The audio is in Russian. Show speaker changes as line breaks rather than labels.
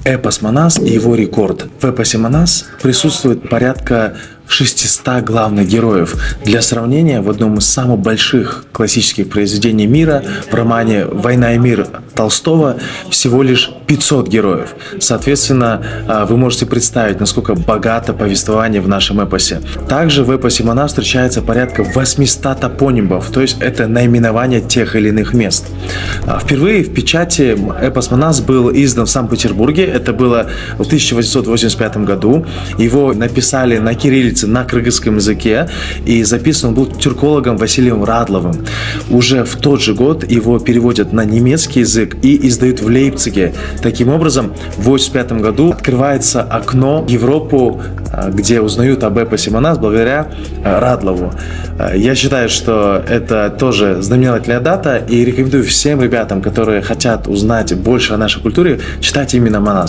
эпос «Манас» и его рекорд. В эпосе «Манас» присутствует порядка 600 главных героев. Для сравнения, в одном из самых больших классических произведений мира, в романе «Война и мир» Толстого, всего лишь 500 героев. Соответственно, вы можете представить, насколько богато повествование в нашем эпосе. Также в эпосе «Манас» встречается порядка 800 топонимов, то есть это наименование тех или иных мест. Впервые в печати эпос «Манас» был издан в Санкт-Петербурге. Это было в 1885 году. Его написали на кириллице, на кыргызском языке, и записан он был тюркологом Василием Радловым. Уже в тот же год его переводят на немецкий язык и издают в Лейпциге. Таким образом, в 1985 году открывается окно в Европу, где узнают об эпосе «Манас» благодаря Радлову. Я считаю, что это тоже знаменательная дата, и рекомендую всем ребятам, которые хотят узнать больше о нашей культуре, читать именно «Манас».